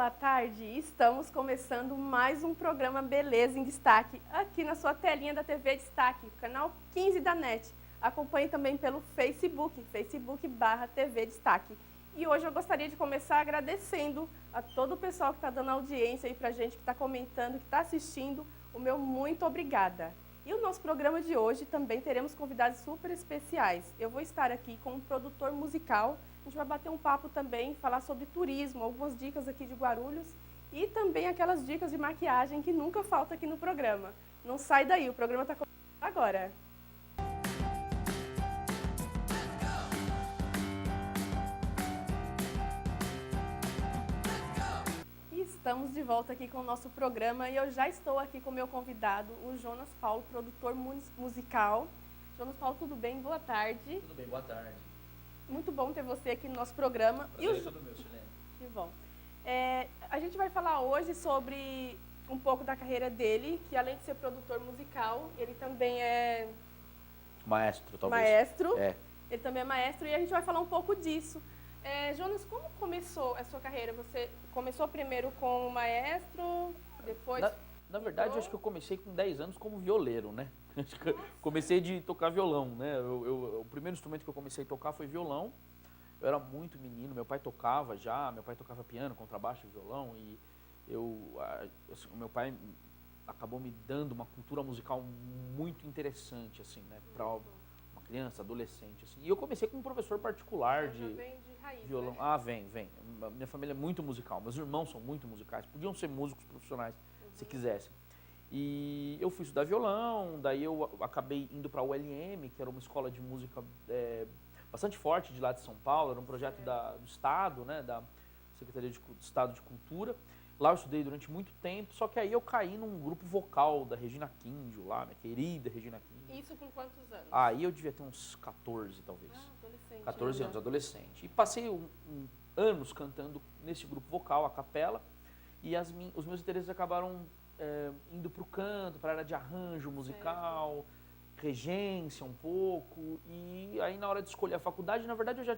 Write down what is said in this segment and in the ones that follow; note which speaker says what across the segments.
Speaker 1: boa tarde. Estamos começando mais um programa Beleza em Destaque, aqui na sua telinha da TV Destaque, canal 15 da NET. Acompanhe também pelo Facebook, facebook.com/TV Destaque. E hoje eu gostaria de começar agradecendo a todo o pessoal que está dando audiência aí pra gente, que está comentando, que está assistindo. O meu muito obrigada. E o nosso programa de hoje também teremos convidados super especiais. Eu vou estar aqui com um produtor musical. A gente vai bater um papo também, falar sobre turismo, algumas dicas aqui de Guarulhos e também aquelas dicas de maquiagem que nunca falta aqui no programa. Não sai daí, o programa está começando agora. E estamos de volta aqui com o nosso programa e eu já estou aqui com o meu convidado, o Jonas Paulo, produtor musical. Jonas Paulo, tudo bem? Boa tarde.
Speaker 2: Tudo bem, boa tarde.
Speaker 1: Muito bom ter você aqui no nosso programa.
Speaker 2: Prazer é todo meu, Silene.
Speaker 1: Que bom. A gente vai falar hoje sobre um pouco da carreira dele, que além de ser produtor musical, ele também é
Speaker 2: Maestro, talvez.
Speaker 1: maestro.
Speaker 2: É.
Speaker 1: Ele também é maestro e a gente vai falar um pouco disso. Jonas, como começou a sua carreira? Você começou primeiro como maestro, depois...
Speaker 2: Na verdade, eu acho que eu comecei com 10 anos como violeiro, né? Acho que eu comecei de tocar violão, né? O primeiro instrumento que eu comecei a tocar foi violão. Eu era muito menino, meu pai tocava já, meu pai tocava piano, contrabaixo e violão. E assim, o meu pai acabou me dando uma cultura musical muito interessante, assim, né? Para uma criança, adolescente, assim. E eu comecei com um professor particular
Speaker 1: Já vem de raiz,
Speaker 2: violão.
Speaker 1: né?
Speaker 2: Ah, vem. Minha família é muito musical, meus irmãos são muito musicais, podiam ser músicos profissionais se quisessem. E eu fui estudar violão, daí eu acabei indo para a ULM, que era uma escola de música bastante forte de lá de São Paulo, era um projeto do Estado, né, da Secretaria de Estado de Cultura. Lá eu estudei durante muito tempo, só que aí eu caí num grupo vocal da Regina Quindio lá, minha querida Regina Quindio.
Speaker 1: Isso com quantos anos?
Speaker 2: Aí eu devia ter uns 14, talvez.
Speaker 1: Adolescente.
Speaker 2: 14
Speaker 1: né?
Speaker 2: anos, adolescente. E passei anos cantando nesse grupo vocal, a capela, e os meus interesses acabaram indo para o canto, para a área de arranjo musical, regência um pouco, e aí na hora de escolher a faculdade, na verdade eu já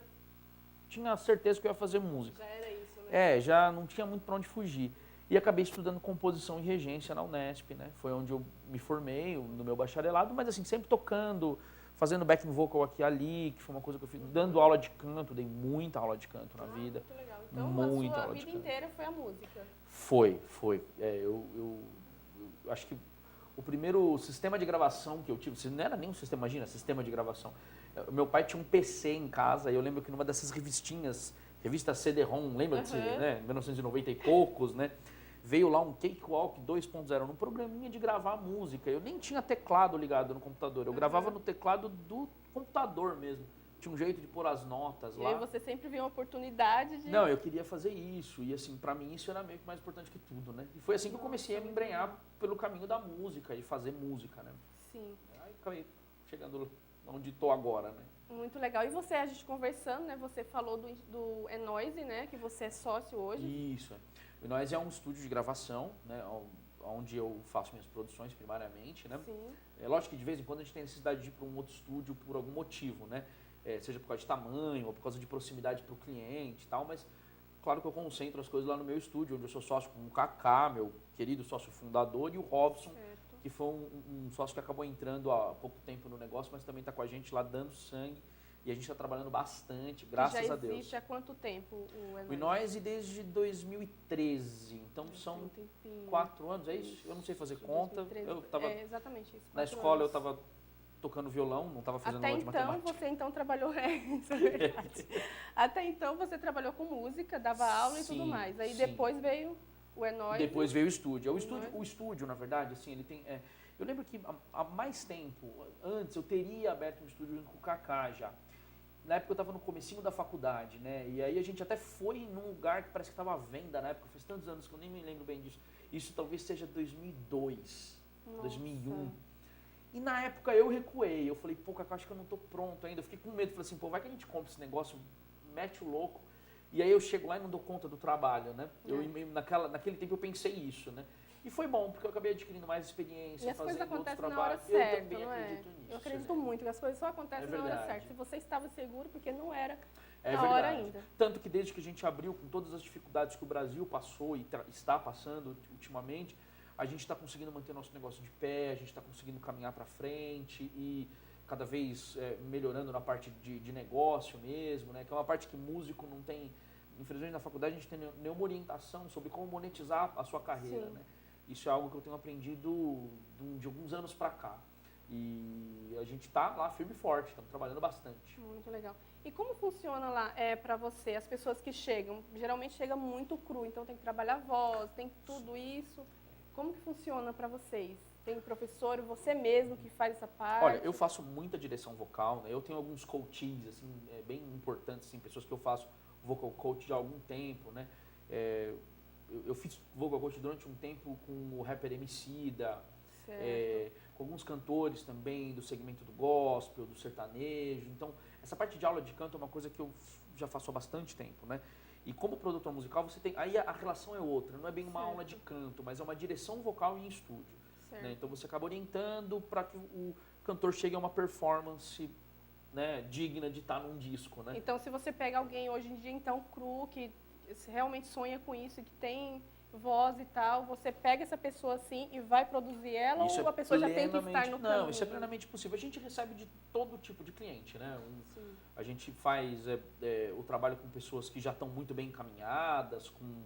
Speaker 2: tinha certeza que eu ia fazer música.
Speaker 1: Já era isso, né?
Speaker 2: Já não tinha muito para onde fugir. E acabei estudando composição e regência na Unesp, né? Foi onde eu me formei, no meu bacharelado, mas assim, sempre tocando, fazendo backing vocal aqui e ali, que foi uma coisa que eu fiz, dando aula de canto, dei muita aula de canto na vida.
Speaker 1: Muito legal. Então
Speaker 2: Muita
Speaker 1: a sua
Speaker 2: aula de
Speaker 1: vida
Speaker 2: canto.
Speaker 1: inteira foi a música.
Speaker 2: Foi. Eu acho que o primeiro sistema de gravação que eu tive, não era nem um sistema, imagina, sistema de gravação. Meu pai tinha um PC em casa e eu lembro que numa dessas revistinhas, revista CD-ROM, lembra de né, 1990 e poucos, né? Veio lá um Cakewalk 2.0, num programinha de gravar música. Eu nem tinha teclado ligado no computador, eu gravava no teclado do computador mesmo. Tinha um jeito de pôr as notas
Speaker 1: E
Speaker 2: lá.
Speaker 1: aí você sempre viu uma oportunidade de...
Speaker 2: Não, eu queria fazer isso, e assim, pra mim isso era meio que mais importante que tudo, né? E foi assim que eu comecei a me embrenhar pelo caminho da música e fazer música, né?
Speaker 1: Sim.
Speaker 2: Aí acabei chegando onde tô agora, né?
Speaker 1: Muito legal. E você, a gente conversando, né? Você falou do Enoise, né? Que você é sócio hoje.
Speaker 2: Isso. O Noise é um estúdio de gravação, né? Onde eu faço minhas produções primariamente, né?
Speaker 1: Sim.
Speaker 2: É lógico que de vez em quando a gente tem necessidade de ir para um outro estúdio por algum motivo, né? Seja por causa de tamanho ou por causa de proximidade para o cliente e tal, mas claro que eu concentro as coisas lá no meu estúdio, onde eu sou sócio com o Kaká, meu querido sócio fundador, e o Robson,
Speaker 1: Certo.
Speaker 2: que foi um sócio que acabou entrando há pouco tempo no negócio, mas também está com a gente lá dando sangue, e a gente está trabalhando bastante, graças a Deus.
Speaker 1: Já existe há quanto tempo o Enoise?
Speaker 2: O Inoise desde 2013, então são 4 anos, é isso? Eu não sei fazer conta.
Speaker 1: 2013.
Speaker 2: Eu tava
Speaker 1: Exatamente isso.
Speaker 2: na
Speaker 1: 4
Speaker 2: escola,
Speaker 1: anos.
Speaker 2: eu estava tocando violão, não estava fazendo
Speaker 1: Até
Speaker 2: aula de
Speaker 1: então,
Speaker 2: matemática.
Speaker 1: você então trabalhou... isso é verdade. Até então, você trabalhou com música, dava aula e tudo
Speaker 2: Sim,
Speaker 1: mais. Aí
Speaker 2: sim.
Speaker 1: depois veio o Enoise.
Speaker 2: Depois veio o estúdio.
Speaker 1: Enoise.
Speaker 2: O estúdio, na verdade, assim, ele tem... eu lembro que há mais tempo, antes, eu teria aberto um estúdio junto com o Kaká já. Na época eu estava no comecinho da faculdade, né? E aí a gente até foi num lugar que parece que estava à venda na época, faz tantos anos que eu nem me lembro bem disso. Isso talvez seja 2002,
Speaker 1: Nossa.
Speaker 2: 2001. E na época eu recuei, eu falei, pô, Kaká, acho que eu não tô pronto ainda. Eu fiquei com medo, falei assim, pô, vai que a gente compra esse negócio, mete o louco. E aí eu chego lá e não dou conta do trabalho, né? Naquele tempo eu pensei isso, né? E foi bom, porque eu acabei adquirindo mais experiência,
Speaker 1: E as coisas
Speaker 2: fazendo outros
Speaker 1: acontecem na hora
Speaker 2: trabalhos.
Speaker 1: certa,
Speaker 2: Eu também
Speaker 1: não é?
Speaker 2: acredito nisso.
Speaker 1: Eu acredito muito que as coisas só acontecem
Speaker 2: É
Speaker 1: na hora
Speaker 2: verdade.
Speaker 1: certa. Se você estava seguro, porque não era
Speaker 2: É
Speaker 1: Na
Speaker 2: verdade.
Speaker 1: hora ainda.
Speaker 2: Tanto que desde que a gente abriu, com todas as dificuldades que o Brasil passou e está passando ultimamente, a gente está conseguindo manter nosso negócio de pé, a gente está conseguindo caminhar para frente e cada vez melhorando na parte de negócio mesmo, né? Que é uma parte que músico não tem. Infelizmente, na faculdade a gente tem nenhuma orientação sobre como monetizar a sua carreira,
Speaker 1: Sim.
Speaker 2: né? Isso é algo que eu tenho aprendido de alguns anos para cá. E a gente está lá firme e forte, estamos trabalhando bastante.
Speaker 1: Muito legal. E como funciona lá para você, as pessoas que chegam? Geralmente chega muito cru, então tem que trabalhar a voz, tem tudo isso. Como que funciona para vocês? Tem professor, você mesmo que faz essa parte?
Speaker 2: Olha, eu faço muita direção vocal, né? Eu tenho alguns coaches, assim, bem importantes, assim, pessoas que eu faço vocal coach há algum tempo, né? Eu fiz vocal coach durante um tempo com o rapper Emicida, com alguns cantores também do segmento do gospel, do sertanejo. Então, essa parte de aula de canto é uma coisa que eu já faço há bastante tempo, né? E como produtor musical, você tem. Aí a relação é outra, não é bem uma aula de canto, mas é uma direção vocal em estúdio. Né? Então você acaba orientando para que o cantor chegue a uma performance, né, digna de estar num disco. Né?
Speaker 1: Então, se você pega alguém hoje em dia, então, cru, que realmente sonha com isso, que tem voz e tal, você pega essa pessoa assim e vai produzir ela
Speaker 2: Isso
Speaker 1: ou a pessoa já tem que estar no caminho?
Speaker 2: Não, isso é plenamente possível. A gente recebe de todo tipo de cliente, né?
Speaker 1: Sim.
Speaker 2: A gente faz o trabalho com pessoas que já estão muito bem encaminhadas, com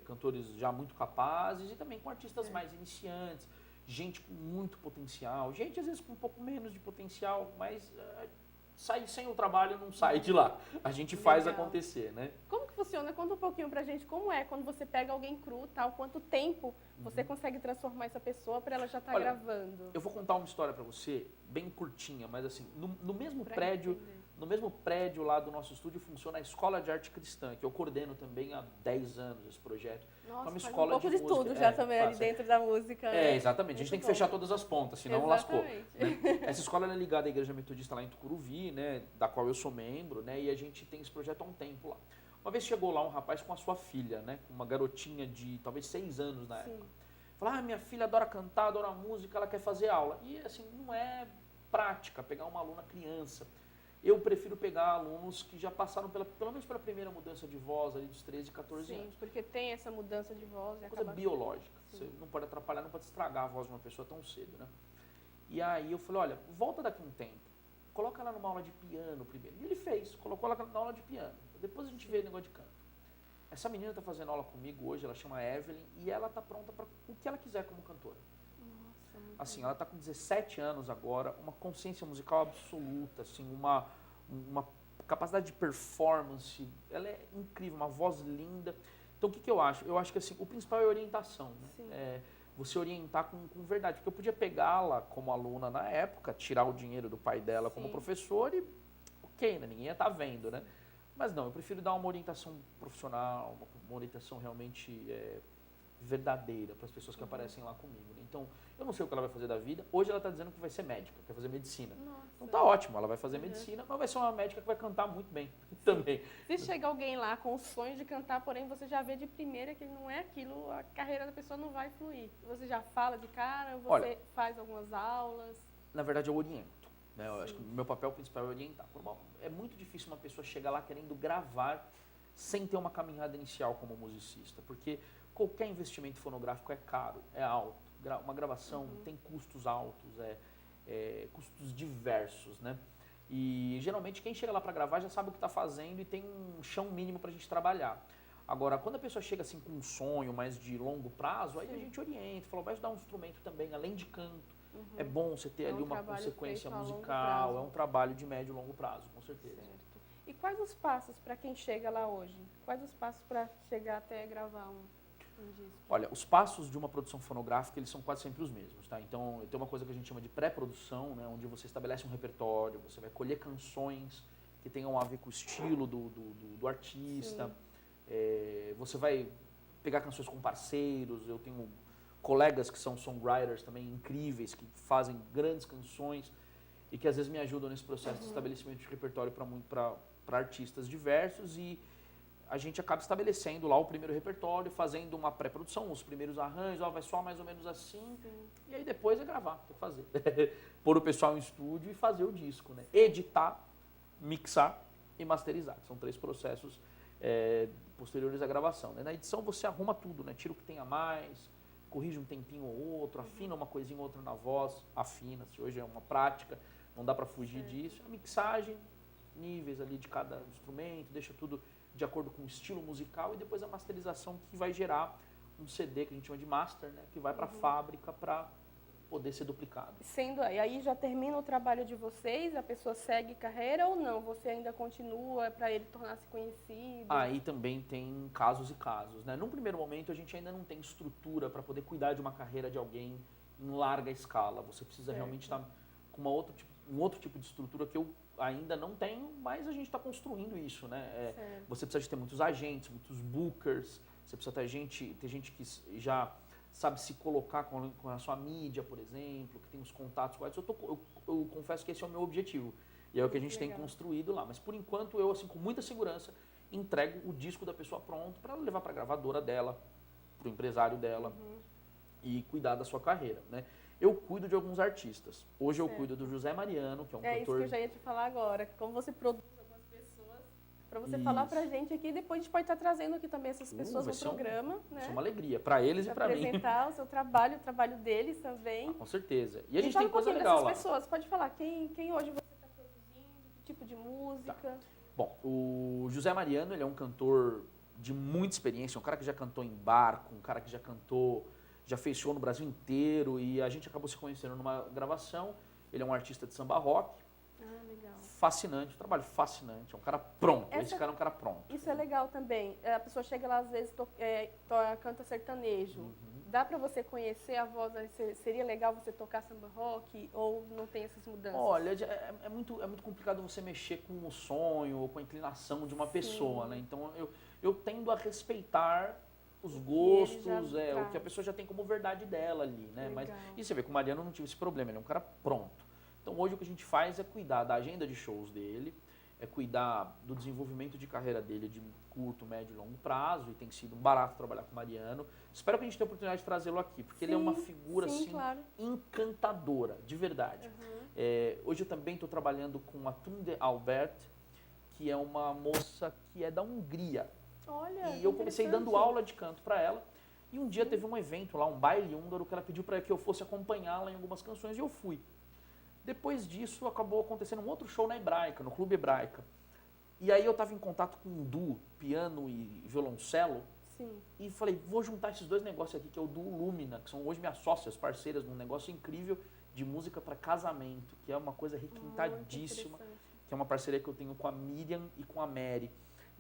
Speaker 2: cantores já muito capazes e também com artistas mais iniciantes, gente com muito potencial, gente às vezes com um pouco menos de potencial, mas sai sem o trabalho não sai de lá. A gente faz acontecer, né?
Speaker 1: Como que funciona? Conta um pouquinho pra gente como é quando você pega alguém cru, tal, quanto tempo você consegue transformar essa pessoa para ela já estar gravando?
Speaker 2: Eu vou contar uma história para você, bem curtinha, mas assim, no mesmo prédio lá do nosso estúdio funciona a Escola de Arte Cristã, que eu coordeno também há 10 anos esse projeto.
Speaker 1: Nossa,
Speaker 2: uma
Speaker 1: faz
Speaker 2: escola
Speaker 1: um pouco de
Speaker 2: música,
Speaker 1: tudo já também ali dentro da música.
Speaker 2: Exatamente. A gente tem que fechar todas as pontas, senão lascou. Né? Essa escola é ligada à Igreja Metodista lá em Tucuruvi, né, da qual eu sou membro, né, e a gente tem esse projeto há um tempo lá. Uma vez chegou lá um rapaz com a sua filha, né, com uma garotinha de talvez 6 anos na época. Falou, minha filha adora cantar, adora música, ela quer fazer aula. E assim, não é prática pegar uma aluna criança. Eu prefiro pegar alunos que já passaram pelo menos pela primeira mudança de voz ali dos 13, 14 anos.
Speaker 1: Sim, porque tem essa mudança de voz.
Speaker 2: É uma coisa biológica. Você não pode atrapalhar, não pode estragar a voz de uma pessoa tão cedo, né? E aí eu falei, olha, volta daqui um tempo, coloca ela numa aula de piano primeiro. E ele fez, colocou ela na aula de piano. Depois a gente vê o negócio de canto. Essa menina está fazendo aula comigo hoje, ela chama Evelyn, e ela está pronta para o que ela quiser como cantora.
Speaker 1: Nossa,
Speaker 2: assim, ela está com 17 anos agora, uma consciência musical absoluta, assim, uma capacidade de performance, ela é incrível, uma voz linda. Então o que eu acho? Eu acho que assim, o principal é a orientação, né? Você orientar com verdade, porque eu podia pegá-la como aluna na época, tirar o dinheiro do pai dela como professor e ok, né? Ninguém ia estar vendo, né? Mas não, eu prefiro dar uma orientação profissional, uma orientação realmente verdadeira para as pessoas que aparecem lá comigo. Né? Então, eu não sei o que ela vai fazer da vida. Hoje ela está dizendo que vai ser médica, quer fazer medicina.
Speaker 1: Nossa.
Speaker 2: Então tá ótimo, ela vai fazer medicina, mas vai ser uma médica que vai cantar muito bem também.
Speaker 1: Se chega alguém lá com o sonho de cantar, porém você já vê de primeira que não é aquilo, a carreira da pessoa não vai fluir. Você já fala de cara, você faz algumas aulas?
Speaker 2: Na verdade, eu oriento. Né? Eu acho que o meu papel principal é orientar. É muito difícil uma pessoa chegar lá querendo gravar sem ter uma caminhada inicial como musicista, porque qualquer investimento fonográfico é caro, é alto. Uma gravação tem custos altos, custos diversos, né? E geralmente quem chega lá para gravar já sabe o que está fazendo e tem um chão mínimo para a gente trabalhar. Agora, quando a pessoa chega assim com um sonho mais de longo prazo, aí a gente orienta, fala, vai estudar um instrumento também, além de canto. É bom você ter ali uma consequência musical, é um trabalho de médio e longo prazo, com certeza.
Speaker 1: Certo. E quais os passos para quem chega lá hoje? Quais os passos para chegar até gravar um disco?
Speaker 2: Olha, os passos de uma produção fonográfica, eles são quase sempre os mesmos, tá? Então, tem uma coisa que a gente chama de pré-produção, né? Onde você estabelece um repertório, você vai colher canções que tenham a ver com o estilo do artista. Você vai pegar canções com parceiros, eu tenho colegas que são songwriters também incríveis, que fazem grandes canções e que às vezes me ajudam nesse processo de estabelecimento de repertório para artistas diversos e a gente acaba estabelecendo lá o primeiro repertório, fazendo uma pré-produção, os primeiros arranjos, vai soar mais ou menos assim, e aí depois é gravar, tem que fazer. Pôr o pessoal em estúdio e fazer o disco, né? Editar, mixar e masterizar, que são 3 processos posteriores à gravação. Né? Na edição você arruma tudo, né? Tira o que tem a mais, corrige um tempinho ou outro, afina uma coisinha ou outra na voz, afina-se, hoje é uma prática, não dá para fugir disso. A mixagem, níveis ali de cada instrumento, deixa tudo de acordo com o estilo musical, e depois a masterização, que vai gerar um CD que a gente chama de master, né? Que vai para a fábrica para poder ser duplicado.
Speaker 1: Sendo aí já termina o trabalho de vocês, a pessoa segue carreira ou não? Você ainda continua para ele tornar-se conhecido?
Speaker 2: Aí também tem casos e casos, né? Num primeiro momento a gente ainda não tem estrutura para poder cuidar de uma carreira de alguém em larga escala. Você precisa realmente estar com um outro tipo de estrutura que eu ainda não tenho, mas a gente está construindo isso, né? Você precisa de ter muitos agentes, muitos bookers, você precisa ter gente que já sabe se colocar com a sua mídia, por exemplo, que tem os contatos corretos. Eu confesso que esse é o meu objetivo. E é o que a gente tem construído lá. Mas, por enquanto, eu, assim, com muita segurança, entrego o disco da pessoa pronto para levar para a gravadora dela, para o empresário dela e cuidar da sua carreira, né? Eu cuido de alguns artistas. Hoje eu cuido do José Mariano, que é um cantor...
Speaker 1: É isso que eu já ia te falar agora. Como você produz algumas pessoas, para você falar pra gente aqui, depois a gente pode estar trazendo aqui também essas pessoas no programa, né?
Speaker 2: Isso é uma alegria, para eles e para mim.
Speaker 1: Apresentar o seu trabalho, o trabalho deles também.
Speaker 2: Com certeza. E a gente
Speaker 1: fala
Speaker 2: tem coisa
Speaker 1: um
Speaker 2: legal
Speaker 1: dessas
Speaker 2: lá.
Speaker 1: pessoas, pode falar, quem hoje você está produzindo, que tipo de música?
Speaker 2: Tá. Bom, o José Mariano, ele é um cantor de muita experiência, um cara que já cantou em barco, um cara que já fez show no Brasil inteiro, e a gente acabou se conhecendo numa gravação. Ele é um artista de samba rock.
Speaker 1: Ah, legal.
Speaker 2: Fascinante, um trabalho fascinante, é um cara pronto. Esse cara é um cara pronto.
Speaker 1: Isso é legal também. A pessoa chega lá, às vezes, canta sertanejo. Dá para você conhecer a voz? Seria legal você tocar samba rock ou não tem essas mudanças?
Speaker 2: Olha, é muito complicado você mexer com o sonho ou com a inclinação de uma pessoa, né? Então eu tendo a respeitar os gostos, o que a pessoa já tem como verdade dela ali, né? Mas, e você vê que o Mariano não tive esse problema, ele é um cara pronto. Então hoje o que a gente faz é cuidar da agenda de shows dele, é cuidar do desenvolvimento de carreira dele de curto, médio e longo prazo, e tem sido um barato trabalhar com o Mariano. Espero que a gente tenha a oportunidade de trazê-lo aqui, porque ele é uma figura encantadora, de verdade. Hoje eu também estou trabalhando com a Tunde Albert, que é uma moça que é da Hungria.
Speaker 1: Olha,
Speaker 2: e eu comecei dando aula de canto para ela, e um dia teve um evento lá, um baile húngaro, que ela pediu para que eu fosse acompanhá-la em algumas canções, e eu fui. Depois disso, acabou acontecendo um outro show na Hebraica, no Clube Hebraica. E aí eu estava em contato com um duo, piano e violoncelo, e falei, vou juntar esses dois negócios aqui, que é o duo Lumina, que são hoje minhas sócias, parceiras, num negócio incrível de música para casamento, que é uma coisa requintadíssima, que é uma parceria que eu tenho com a Miriam e com a Mary.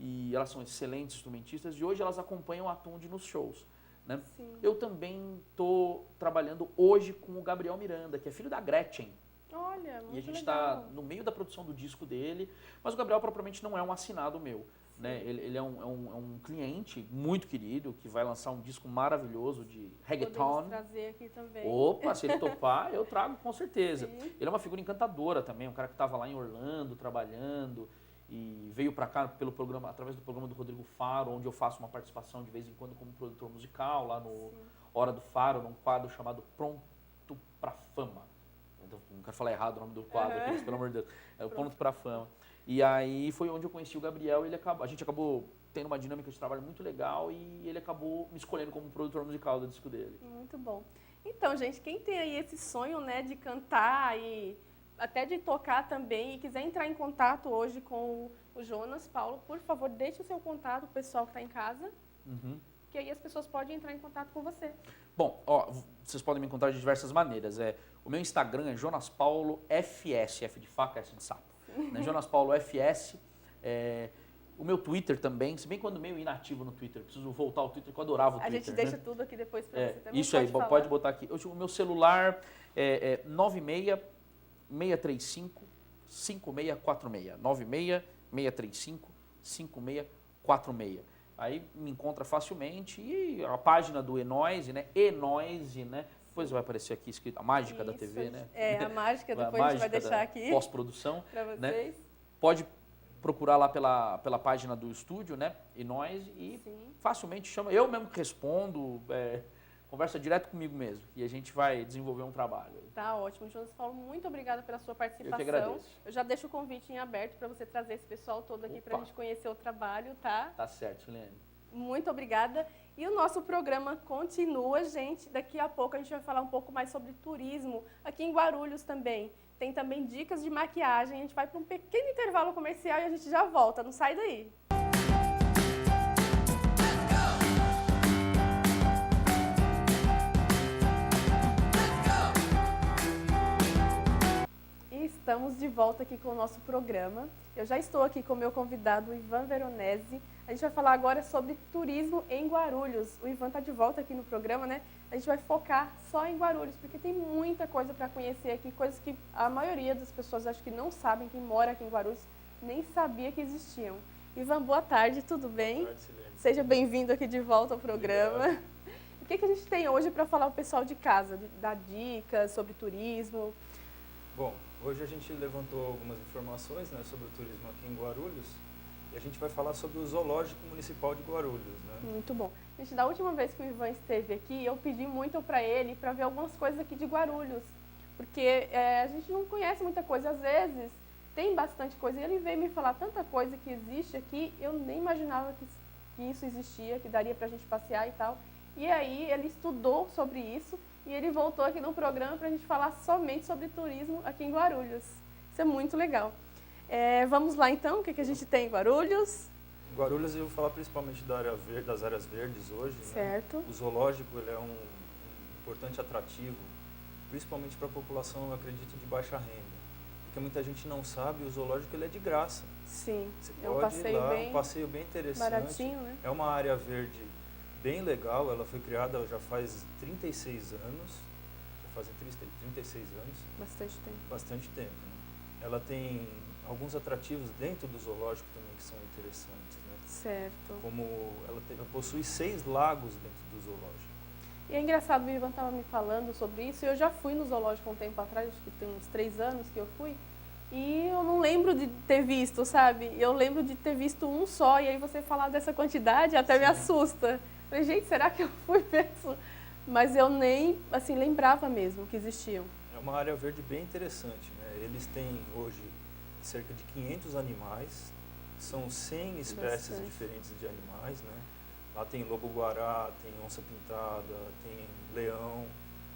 Speaker 2: E elas são excelentes instrumentistas, e hoje elas acompanham a Tunde nos shows. Né? Eu também estou trabalhando hoje com o Gabriel Miranda, que é filho da Gretchen.
Speaker 1: Olha, muito
Speaker 2: e a gente
Speaker 1: está
Speaker 2: no meio da produção do disco dele, mas o Gabriel propriamente não é um assinado meu. Né? Ele é um cliente muito querido, que vai lançar um disco maravilhoso de reggaeton.
Speaker 1: Podemos trazer aqui também.
Speaker 2: Opa, se ele topar, eu trago com certeza. Ele é uma figura encantadora também, um cara que estava lá em Orlando trabalhando, e veio para cá pelo programa, através do programa do Rodrigo Faro, onde eu faço uma participação de vez em quando como produtor musical, lá no Hora do Faro, num quadro chamado Pronto pra Fama. Então, não quero falar errado o nome do quadro aqui, pelo amor de Deus. É o Pronto pra Fama. E aí foi onde eu conheci o Gabriel, e a gente acabou tendo uma dinâmica de trabalho muito legal, e ele acabou me escolhendo como produtor musical do disco dele.
Speaker 1: Muito bom. Então, gente, quem tem aí esse sonho, né, de cantar e até de tocar também, e quiser entrar em contato hoje com o Jonas Paulo, por favor, deixe o seu contato, o pessoal que está em casa, que aí as pessoas podem entrar em contato com você. Bom,
Speaker 2: vocês podem me encontrar de diversas maneiras. O meu Instagram é Jonas Paulo FS, F de faca, S de sapo. Né? Jonas Paulo FS. O meu Twitter também, se bem que eu ando meio inativo no Twitter, preciso voltar ao Twitter, que eu adorava o Twitter.
Speaker 1: A gente deixa tudo aqui depois para você também.
Speaker 2: Isso aí, pode botar aqui. O meu celular é 96-635-5646. 96-635-5646. Aí me encontra facilmente. E a página do Enoise, né? Enoise, né? Depois vai aparecer aqui escrito a mágica da TV, né?
Speaker 1: A mágica, depois a gente vai deixar aqui.
Speaker 2: Pós-produção.
Speaker 1: Para vocês.
Speaker 2: Né? Pode procurar lá pela página do estúdio, né? Enoise, e facilmente chama. Eu mesmo que respondo. conversa direto comigo mesmo e a gente vai desenvolver um trabalho.
Speaker 1: Tá ótimo. Jonas Paulo, muito obrigada pela sua participação.
Speaker 2: Eu que agradeço.
Speaker 1: Eu já deixo o convite em aberto para você trazer esse pessoal todo aqui para a gente conhecer o trabalho, tá?
Speaker 2: Tá certo, Silene.
Speaker 1: Muito obrigada. E o nosso programa continua, gente. Daqui a pouco a gente vai falar um pouco mais sobre turismo aqui em Guarulhos também. Tem também dicas de maquiagem. A gente vai para um pequeno intervalo comercial e a gente já volta. Não sai daí. Estamos de volta aqui com o nosso programa. Eu já estou aqui com o meu convidado, o Ivan Veronese. A gente vai falar agora sobre turismo em Guarulhos. O Ivan está de volta aqui no programa, né? A gente vai focar só em Guarulhos, porque tem muita coisa para conhecer aqui, coisas que a maioria das pessoas acho que não sabem, quem mora aqui em Guarulhos, nem sabia que existiam. Ivan, boa tarde, tudo bem?
Speaker 3: Boa tarde, Silene.
Speaker 1: Seja bem-vindo aqui de volta ao programa.
Speaker 3: Obrigado.
Speaker 1: O que a gente tem hoje para falar ao pessoal de casa, dar dicas sobre turismo?
Speaker 3: Bom, hoje a gente levantou algumas informações, né, sobre o turismo aqui em Guarulhos e a gente vai falar sobre o Zoológico Municipal de Guarulhos, né?
Speaker 1: Muito bom. Gente, da última vez que o Ivan esteve aqui, eu pedi muito para ele para ver algumas coisas aqui de Guarulhos, porque a gente não conhece muita coisa, às vezes tem bastante coisa, e ele veio me falar tanta coisa que existe aqui, eu nem imaginava que isso existia, que daria para a gente passear e tal. E aí ele estudou sobre isso e ele voltou aqui no programa para a gente falar somente sobre turismo aqui em Guarulhos. Isso é muito legal. Vamos lá então, o que a gente tem em Guarulhos?
Speaker 3: Em Guarulhos eu vou falar principalmente das áreas verdes hoje,
Speaker 1: Certo.
Speaker 3: né? O zoológico ele é um importante atrativo, principalmente para a população, eu acredito, de baixa renda. Porque muita gente não sabe, o zoológico ele é de graça.
Speaker 1: Sim,
Speaker 3: Você
Speaker 1: é um
Speaker 3: pode ir
Speaker 1: passeio
Speaker 3: lá,
Speaker 1: bem
Speaker 3: um passeio bem interessante.
Speaker 1: baratinho, né?
Speaker 3: É uma área verde bem legal, ela foi criada já faz 36 anos, já fazem 36 anos,
Speaker 1: Bastante tempo.
Speaker 3: bastante tempo. Né? Ela tem alguns atrativos dentro do zoológico também que são interessantes, né?
Speaker 1: Certo.
Speaker 3: Como ela possui 6 lagos dentro do zoológico.
Speaker 1: E é engraçado, o Ivan estava me falando sobre isso, e eu já fui no zoológico um tempo atrás, acho que tem uns 3 anos que eu fui, e eu não lembro de ter visto, sabe? Eu lembro de ter visto um só, e aí você falar dessa quantidade até me assusta. Falei, gente, será que eu fui mesmo? Mas eu nem, assim, lembrava mesmo que existiam.
Speaker 3: É uma área verde bem interessante, né? Eles têm hoje cerca de 500 animais, são 100 espécies
Speaker 1: Bastante.
Speaker 3: diferentes de animais, né? Lá tem lobo-guará, tem onça-pintada, tem leão,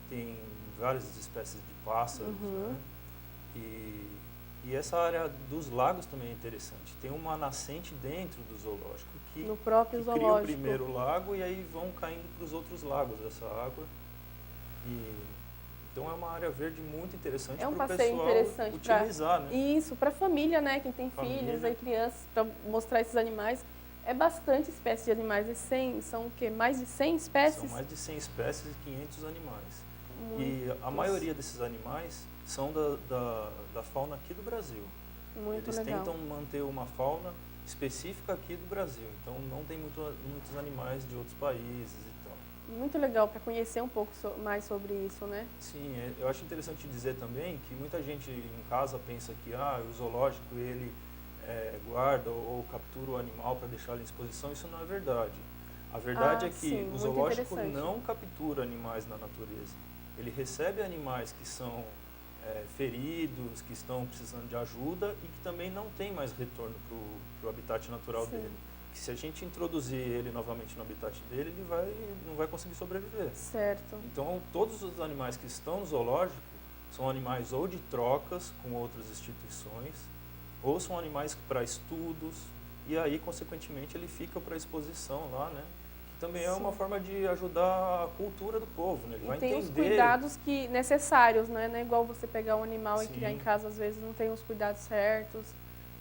Speaker 3: tem várias espécies de pássaros, né? E essa área dos lagos também é interessante. Tem uma nascente dentro do zoológico que
Speaker 1: No próprio
Speaker 3: cria o
Speaker 1: zoológico.
Speaker 3: primeiro lago e aí vão caindo para os outros lagos dessa água. Então é uma área verde muito interessante
Speaker 1: É um
Speaker 3: para o
Speaker 1: passeio
Speaker 3: pessoal
Speaker 1: interessante pra-
Speaker 3: utilizar, né?
Speaker 1: Isso, para a família, né? Quem tem
Speaker 3: Família.
Speaker 1: filhos e crianças, para mostrar esses animais. É bastante espécie de animais, são o quê? Mais de 100 espécies?
Speaker 3: São mais de 100 espécies e 500 animais. E
Speaker 1: Muitos.
Speaker 3: a maioria desses animais são da fauna aqui do Brasil.
Speaker 1: Muito
Speaker 3: Eles
Speaker 1: legal.
Speaker 3: tentam manter uma fauna específica aqui do Brasil. Então não tem muitos animais de outros países e tal.
Speaker 1: Muito legal para conhecer um pouco mais sobre isso, né?
Speaker 3: Sim, eu acho interessante dizer também que muita gente em casa pensa que o zoológico ele guarda ou captura o animal para deixá-lo em exposição. Isso não é verdade. A verdade é que
Speaker 1: sim,
Speaker 3: o
Speaker 1: muito
Speaker 3: zoológico
Speaker 1: interessante.
Speaker 3: não captura animais na natureza. Ele recebe animais que são feridos, que estão precisando de ajuda e que também não tem mais retorno para o habitat natural
Speaker 1: Sim.
Speaker 3: dele. Que se a gente introduzir ele novamente no habitat dele, ele não vai conseguir sobreviver.
Speaker 1: Certo.
Speaker 3: Então, todos os animais que estão no zoológico são animais ou de trocas com outras instituições, ou são animais para estudos, e aí, consequentemente, ele fica para exposição lá, né? Que também é uma
Speaker 1: Sim.
Speaker 3: forma de ajudar a cultura do povo, né? Ele vai
Speaker 1: E tem os
Speaker 3: entender.
Speaker 1: cuidados necessários, né? Não é igual você pegar um animal e
Speaker 3: Sim.
Speaker 1: criar em casa, às vezes não tem os cuidados certos.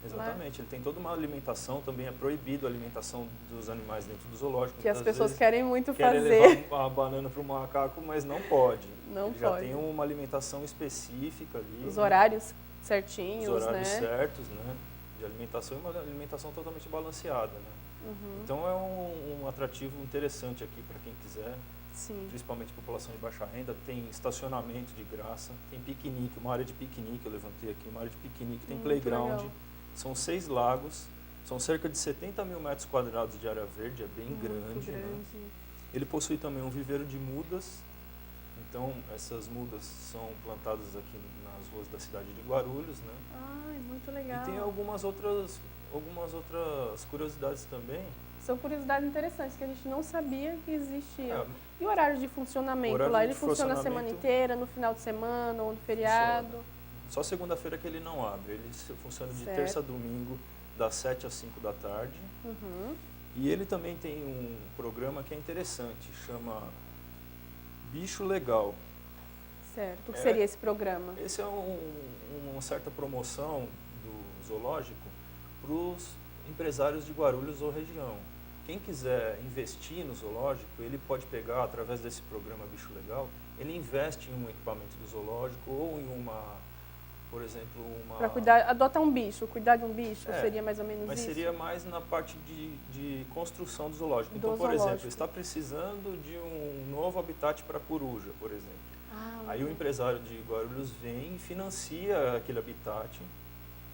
Speaker 3: Exatamente, ele tem toda uma alimentação, também é proibido a alimentação dos animais dentro do zoológico.
Speaker 1: Que as
Speaker 3: Muitas
Speaker 1: pessoas
Speaker 3: vezes
Speaker 1: querem muito
Speaker 3: querem
Speaker 1: fazer.
Speaker 3: levar a banana para o macaco, mas não pode.
Speaker 1: Não
Speaker 3: ele já
Speaker 1: pode.
Speaker 3: tem uma alimentação específica ali.
Speaker 1: Os
Speaker 3: né?
Speaker 1: horários certinhos,
Speaker 3: Os horários
Speaker 1: né?
Speaker 3: certos, né? De alimentação e uma alimentação totalmente balanceada, né?
Speaker 1: Uhum.
Speaker 3: Então é um atrativo interessante aqui para quem quiser,
Speaker 1: Sim.
Speaker 3: principalmente população de baixa renda. Tem estacionamento de graça, tem piquenique, uma área de piquenique, eu levantei aqui, uma área de piquenique, tem
Speaker 1: Muito
Speaker 3: playground,
Speaker 1: legal.
Speaker 3: são 6 lagos, são cerca de 70 mil metros quadrados de área verde, é bem
Speaker 1: Muito
Speaker 3: grande, né?
Speaker 1: grande.
Speaker 3: Ele possui também um viveiro de mudas. Então, essas mudas são plantadas aqui nas ruas da cidade de Guarulhos, né?
Speaker 1: Ai, muito legal.
Speaker 3: E tem algumas outras curiosidades também.
Speaker 1: São curiosidades interessantes que a gente não sabia que existiam.
Speaker 3: É,
Speaker 1: E o horário de funcionamento
Speaker 3: horário
Speaker 1: lá?
Speaker 3: de
Speaker 1: Ele funciona a semana
Speaker 3: funcionamento-
Speaker 1: inteira, no final de semana ou no feriado?
Speaker 3: Só segunda-feira que ele não abre. Ele funciona de
Speaker 1: Certo.
Speaker 3: terça a domingo, das 7 às 5 da tarde.
Speaker 1: Uhum.
Speaker 3: E ele também tem um programa que é interessante, chama Bicho Legal.
Speaker 1: Certo. O que
Speaker 3: É.
Speaker 1: seria esse programa?
Speaker 3: Esse é uma certa promoção do zoológico para os empresários de Guarulhos ou região. Quem quiser investir no zoológico, ele pode pegar, através desse programa Bicho Legal, ele investe em um equipamento do zoológico ou em por exemplo,
Speaker 1: Para cuidar, adotar um bicho, cuidar de um bicho,
Speaker 3: É,
Speaker 1: seria mais ou menos
Speaker 3: Mas
Speaker 1: isso?
Speaker 3: seria mais na parte de construção do zoológico.
Speaker 1: Do
Speaker 3: Então, por
Speaker 1: zoológico.
Speaker 3: exemplo, está precisando de um novo habitat para coruja, por exemplo.
Speaker 1: Ah,
Speaker 3: Aí o empresário de Guarulhos vem e financia aquele habitat.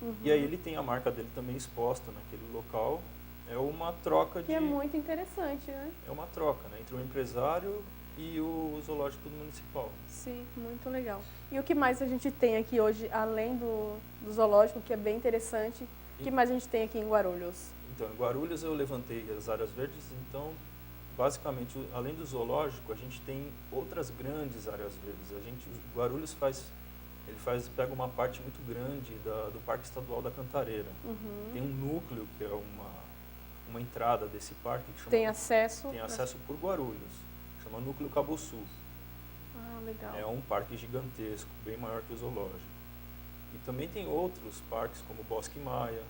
Speaker 1: uhum.
Speaker 3: E aí ele tem a marca dele também exposta naquele local. É uma troca
Speaker 1: Que é muito interessante, né?
Speaker 3: É uma troca, né, entre o empresário e o zoológico municipal.
Speaker 1: Sim, muito legal. E o que mais a gente tem aqui hoje, além do zoológico, que é bem interessante, o que mais a gente tem aqui em Guarulhos?
Speaker 3: Então, em Guarulhos eu levantei as áreas verdes, então, basicamente, além do zoológico, a gente tem outras grandes áreas verdes. Guarulhos pega uma parte muito grande do Parque Estadual da Cantareira.
Speaker 1: Uhum.
Speaker 3: Tem um núcleo, que é uma entrada desse parque, que chama,
Speaker 1: Tem acesso?
Speaker 3: tem acesso por Guarulhos, chama Núcleo Cabo Sul.
Speaker 1: Ah, legal.
Speaker 3: É um parque gigantesco, bem maior que o zoológico. E também tem outros parques, como o Bosque Maia.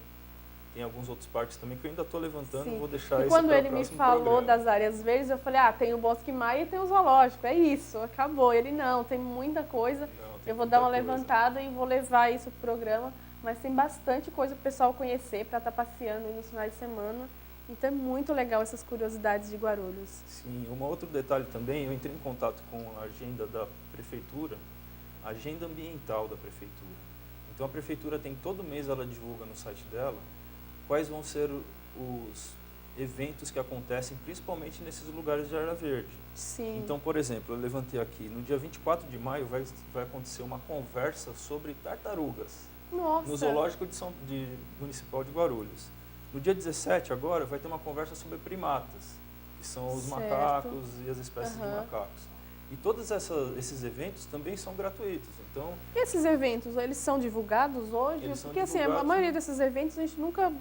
Speaker 3: Tem alguns outros parques também que eu ainda estou levantando,
Speaker 1: Sim.
Speaker 3: vou deixar
Speaker 1: E
Speaker 3: esse
Speaker 1: quando
Speaker 3: para o
Speaker 1: ele me
Speaker 3: próximo
Speaker 1: falou
Speaker 3: programa.
Speaker 1: das áreas verdes, eu falei, tem o Bosque Maia e tem o zoológico, é isso, acabou. Ele não, tem muita coisa.
Speaker 3: Não, tem
Speaker 1: Eu vou
Speaker 3: muita
Speaker 1: dar uma
Speaker 3: coisa.
Speaker 1: levantada e vou levar isso pro programa, mas tem bastante coisa para o pessoal conhecer, para estar passeando aí nos finais de semana. Então é muito legal essas curiosidades de Guarulhos.
Speaker 3: Sim, um outro detalhe também, eu entrei em contato com a agenda da prefeitura, a agenda ambiental da prefeitura. Então a prefeitura tem todo mês, ela divulga no site dela, quais vão ser os eventos que acontecem, principalmente nesses lugares de área verde.
Speaker 1: Sim.
Speaker 3: Então, por exemplo, eu levantei aqui, no dia 24 de maio vai acontecer uma conversa sobre tartarugas,
Speaker 1: Nossa.
Speaker 3: no Zoológico Municipal de Guarulhos. No dia 17, agora, vai ter uma conversa sobre primatas, que são os
Speaker 1: Certo.
Speaker 3: macacos e as espécies de
Speaker 1: Aham.
Speaker 3: macacos. E todos esses eventos também são gratuitos. Então,
Speaker 1: E esses eventos, eles são divulgados hoje?
Speaker 3: Eles são
Speaker 1: Porque assim, a
Speaker 3: divulgados.
Speaker 1: maioria desses eventos a gente nunca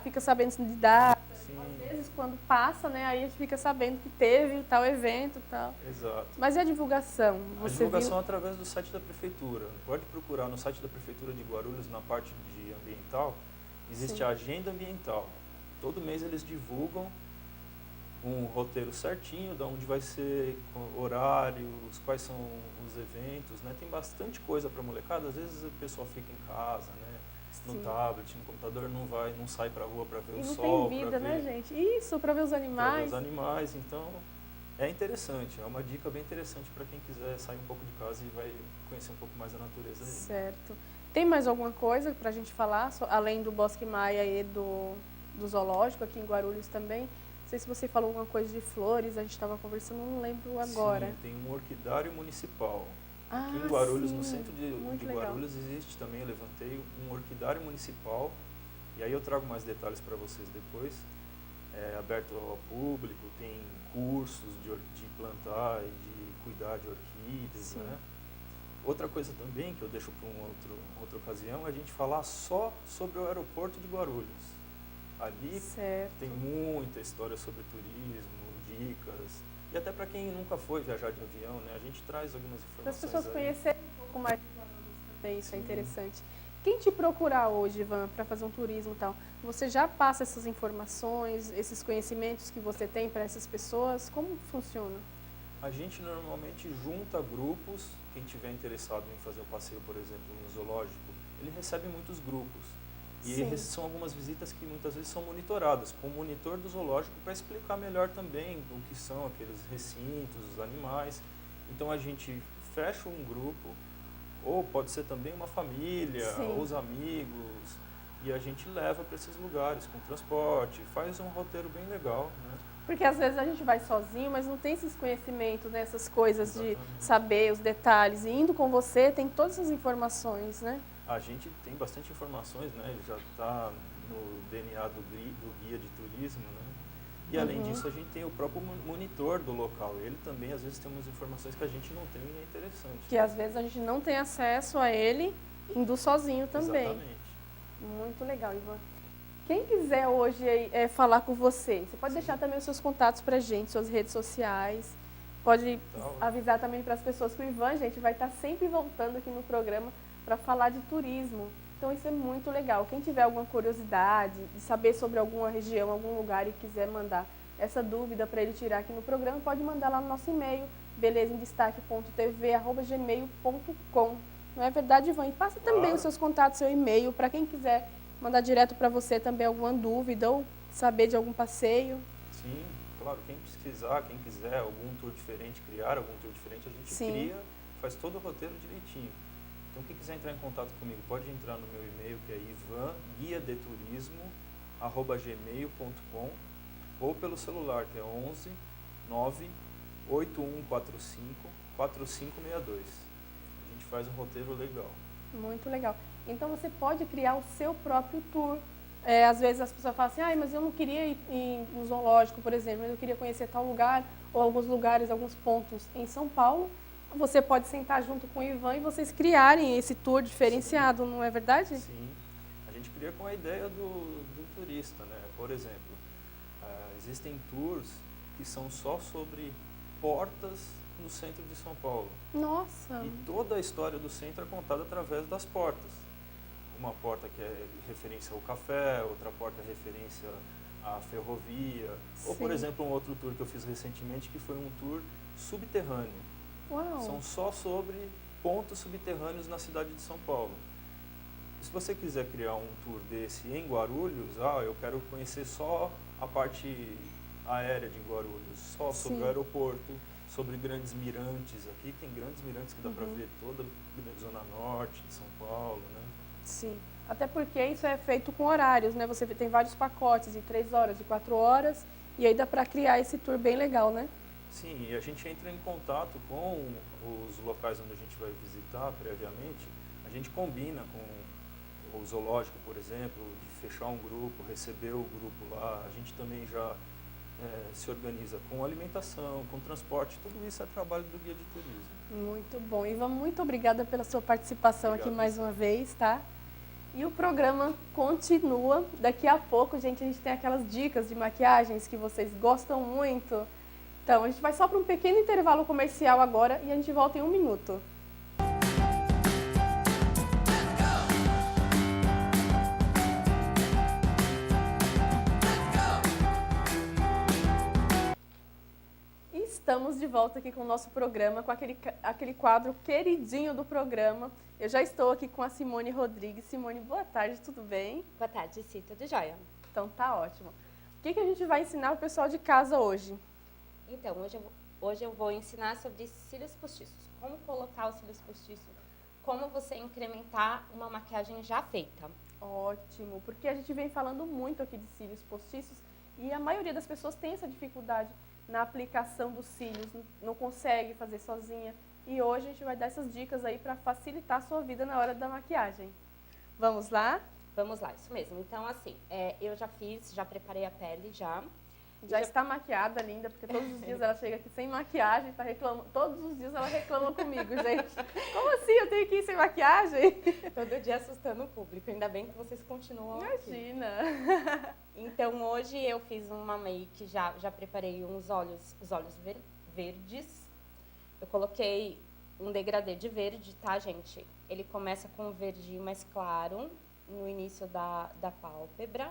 Speaker 1: fica sabendo de data.
Speaker 3: sim,
Speaker 1: Às vezes quando passa, né, aí a gente fica sabendo que teve tal evento e tal.
Speaker 3: exato.
Speaker 1: Mas e a divulgação?
Speaker 3: A
Speaker 1: Você
Speaker 3: divulgação é através do site da prefeitura. Pode procurar no site da prefeitura de Guarulhos, na parte de ambiental, existe
Speaker 1: Sim.
Speaker 3: a agenda ambiental. Todo mês eles divulgam um roteiro certinho, de onde vai ser horários, quais são os eventos, né? Tem bastante coisa para molecada. Às vezes o pessoal fica em casa, né? No
Speaker 1: Sim.
Speaker 3: tablet, no computador, não sai para a rua para ver
Speaker 1: E
Speaker 3: o
Speaker 1: não
Speaker 3: sol,
Speaker 1: tem vida,
Speaker 3: para
Speaker 1: né,
Speaker 3: ver,
Speaker 1: gente? Isso, para ver os
Speaker 3: pra ver
Speaker 1: animais.
Speaker 3: os animais. Então, é interessante, é uma dica bem interessante para quem quiser sair um pouco de casa e vai conhecer um pouco mais a natureza aí.
Speaker 1: Certo. Tem mais alguma coisa para a gente falar, além do Bosque Maia e do zoológico aqui em Guarulhos também? Não sei se você falou alguma coisa de flores, a gente estava conversando, não lembro agora.
Speaker 3: Sim, tem um orquidário municipal.
Speaker 1: Ah,
Speaker 3: Aqui em Guarulhos,
Speaker 1: sim.
Speaker 3: no centro
Speaker 1: Muito
Speaker 3: de
Speaker 1: legal.
Speaker 3: Guarulhos, existe também, eu levantei um orquidário municipal. E aí eu trago mais detalhes para vocês depois. É aberto ao público, tem cursos de plantar e de cuidar de orquídeas,
Speaker 1: Sim.
Speaker 3: né? Outra coisa também que eu deixo para outra ocasião é a gente falar só sobre o aeroporto de Guarulhos. Ali
Speaker 1: Certo.
Speaker 3: tem muita história sobre turismo, dicas, e até para quem nunca foi viajar de avião, né? A gente traz algumas
Speaker 1: Para as
Speaker 3: informações
Speaker 1: pessoas
Speaker 3: aí.
Speaker 1: conhecerem um pouco mais de Guarulhos também, isso é
Speaker 3: Sim.
Speaker 1: interessante. Quem te procurar hoje, Ivan, para fazer um turismo e tal, você já passa essas informações, esses conhecimentos que você tem para essas pessoas? Como funciona?
Speaker 3: A gente normalmente junta grupos, quem tiver interessado em fazer o passeio, por exemplo, no zoológico, ele recebe muitos grupos. E
Speaker 1: Sim.
Speaker 3: são algumas visitas que muitas vezes são monitoradas, com o monitor do zoológico para explicar melhor também o que são aqueles recintos, os animais. Então a gente fecha um grupo, ou pode ser também uma família,
Speaker 1: Sim.
Speaker 3: ou os amigos, e a gente leva para esses lugares com transporte, faz um roteiro bem legal, né?
Speaker 1: Porque às vezes a gente vai sozinho, mas não tem esses conhecimentos, né? Essas coisas
Speaker 3: Exatamente.
Speaker 1: de saber os detalhes. E indo com você, tem todas as informações, né?
Speaker 3: A gente tem bastante informações, né? Ele já está no DNA do guia de turismo, né? E além disso, a gente tem o próprio monitor do local. Ele também, às vezes, tem umas informações que a gente não tem e é interessante.
Speaker 1: Que às vezes a gente não tem acesso a ele, indo sozinho também.
Speaker 3: Exatamente.
Speaker 1: Muito legal, Ivan. Quem quiser hoje falar com você pode deixar também os seus contatos pra gente, suas redes sociais. Pode avisar também para as pessoas que o Ivan, gente, vai estar sempre voltando aqui no programa para falar de turismo. Então isso é muito legal. Quem tiver alguma curiosidade de saber sobre alguma região, algum lugar e quiser mandar essa dúvida para ele tirar aqui no programa, pode mandar lá no nosso e-mail, belezaemdestaque.tv@gmail.com. Não é verdade, Ivan? E passa também os seus contatos, seu e-mail, para quem quiser mandar direto para você também alguma dúvida ou saber de algum passeio.
Speaker 3: Sim, claro. Quem pesquisar, quem quiser algum tour diferente, criar algum tour diferente, a gente cria, faz todo o roteiro direitinho. Então, quem quiser entrar em contato comigo, pode entrar no meu e-mail, que é ivanguiadeturismo@gmail.com, ou pelo celular, que é 11 9 8145 4562. A gente faz um roteiro legal.
Speaker 1: Muito legal. Então, você pode criar o seu próprio tour. Às vezes as pessoas falam assim, mas eu não queria ir no zoológico, por exemplo, mas eu queria conhecer tal lugar, ou alguns lugares, alguns pontos em São Paulo. Você pode sentar junto com o Ivan e vocês criarem esse tour diferenciado, não é verdade?
Speaker 3: Sim. A gente cria com a ideia do turista, né? Por exemplo, existem tours que são só sobre portas no centro de São Paulo.
Speaker 1: Nossa!
Speaker 3: E toda a história do centro é contada através das portas. Uma porta que é referência ao café, outra porta é referência à ferrovia.
Speaker 1: Sim.
Speaker 3: Ou, por exemplo, um outro tour que eu fiz recentemente, que foi um tour subterrâneo.
Speaker 1: Uau.
Speaker 3: São só sobre pontos subterrâneos na cidade de São Paulo. Se você quiser criar um tour desse em Guarulhos, eu quero conhecer só a parte aérea de Guarulhos, só sobre o aeroporto, sobre grandes mirantes. Aqui tem grandes mirantes que dá para ver toda a zona norte de São Paulo, né?
Speaker 1: Sim, até porque isso é feito com horários, né? Você tem vários pacotes de 3 horas, de 4 horas, e aí dá para criar esse tour bem legal, né?
Speaker 3: Sim, e a gente entra em contato com os locais onde a gente vai visitar previamente. A gente combina com o zoológico, por exemplo, de fechar um grupo, receber o grupo lá. A gente também já se organiza com alimentação, com transporte. Tudo isso é trabalho do guia de turismo.
Speaker 1: Muito bom. Ivan, muito obrigada pela sua participação aqui mais uma vez, tá? E o programa continua. Daqui a pouco, gente, a gente tem aquelas dicas de maquiagens que vocês gostam muito. Então, a gente vai só para um pequeno intervalo comercial agora e a gente volta em 1 minuto. Estamos de volta aqui com o nosso programa, com aquele quadro queridinho do programa. Eu já estou aqui com a Simone Rodrigues. Simone, boa tarde, tudo bem?
Speaker 4: Boa tarde, sim, tudo jóia.
Speaker 1: Então tá ótimo. O que a gente vai ensinar o pessoal de casa hoje?
Speaker 4: Então, hoje eu vou ensinar sobre cílios postiços. Como colocar os cílios postiços, como você incrementar uma maquiagem já feita.
Speaker 1: Ótimo, porque a gente vem falando muito aqui de cílios postiços e a maioria das pessoas tem essa dificuldade na aplicação dos cílios, não consegue fazer sozinha. E hoje a gente vai dar essas dicas aí para facilitar a sua vida na hora da maquiagem. Vamos lá?
Speaker 4: Vamos lá, isso mesmo. Então, assim, eu já preparei a pele já.
Speaker 1: Já está maquiada, linda, porque todos os dias ela chega aqui sem maquiagem, tá reclamando. Todos os dias ela reclama comigo, gente. Como assim? Eu tenho que ir sem maquiagem?
Speaker 4: Todo dia assustando o público. Ainda bem que vocês continuam aqui.
Speaker 1: Imagina!
Speaker 4: Então, hoje eu fiz uma make, já preparei os olhos verdes. Eu coloquei um degradê de verde, tá, gente? Ele começa com um verde mais claro no início da pálpebra.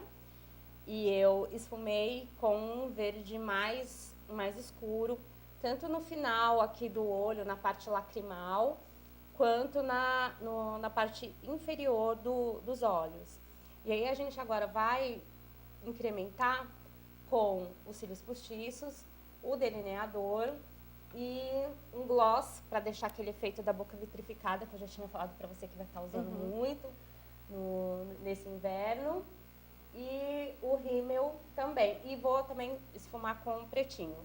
Speaker 4: E eu esfumei com um verde mais escuro, tanto no final aqui do olho, na parte lacrimal, quanto na parte inferior dos olhos. E aí a gente agora vai incrementar com os cílios postiços, o delineador e um gloss, para deixar aquele efeito da boca vitrificada, que eu já tinha falado para você que vai estar usando muito nesse inverno. e o rímel também. E vou também esfumar com um pretinho.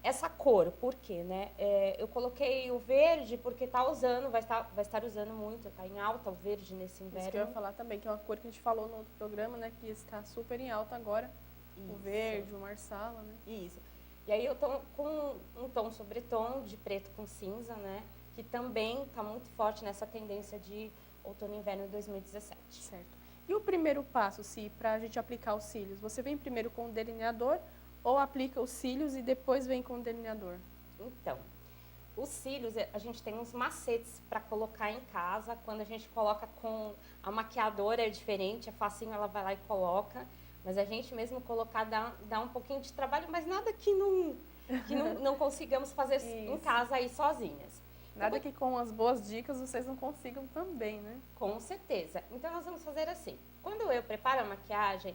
Speaker 4: Essa cor, por quê, né? Eu coloquei o verde porque vai estar usando muito, tá em alta o verde nesse
Speaker 1: Isso que eu ia
Speaker 4: inverno.
Speaker 1: falar também, que é uma cor que a gente falou no outro programa, né? Que está super em alta agora. O
Speaker 4: Isso.
Speaker 1: verde, o marsala, né?
Speaker 4: Isso. E aí eu tô com um tom sobre tom de preto com cinza, né? Que também tá muito forte nessa tendência de outono e inverno de 2017.
Speaker 1: Certo. E o primeiro passo, Se, para a gente aplicar os cílios? Você vem primeiro com o delineador ou aplica os cílios e depois vem com o delineador?
Speaker 4: Então, os cílios, a gente tem uns macetes para colocar em casa. Quando a gente coloca com a maquiadora é diferente, é facinho, ela vai lá e coloca. Mas a gente mesmo colocar dá um pouquinho de trabalho, mas nada que não consigamos fazer em
Speaker 1: Isso.
Speaker 4: casa aí sozinhas.
Speaker 1: Nada que com as boas dicas vocês não consigam também, né?
Speaker 4: Com certeza. Então, nós vamos fazer assim. Quando eu preparo a maquiagem,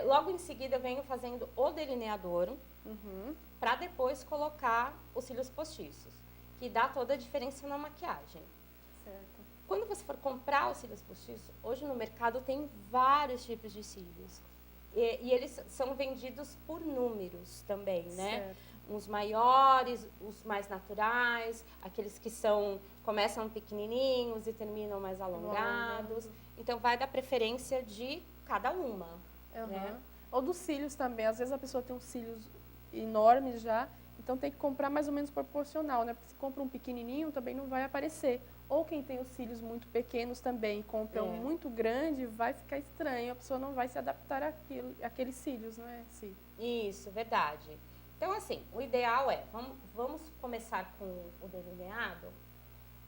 Speaker 4: logo em seguida eu venho fazendo o delineador
Speaker 1: Uhum.
Speaker 4: para depois colocar os cílios postiços, que dá toda a diferença na maquiagem.
Speaker 1: Certo.
Speaker 4: Quando você for comprar os cílios postiços, hoje no mercado tem vários tipos de cílios. E eles são vendidos por números também, né?
Speaker 1: Certo.
Speaker 4: Uns maiores, os mais naturais, aqueles que começam pequenininhos e terminam mais alongados. Então, vai da preferência de cada uma.
Speaker 1: Uhum.
Speaker 4: Né?
Speaker 1: Ou dos cílios também. Às vezes a pessoa tem uns cílios enormes já, então tem que comprar mais ou menos proporcional, né? Porque se compra um pequenininho também não vai aparecer. Ou quem tem os cílios muito pequenos também compra um muito grande, vai ficar estranho, a pessoa não vai se adaptar àqueles cílios, não é? Sim.
Speaker 4: Isso, verdade. Então, assim, o ideal vamos começar com o delineado,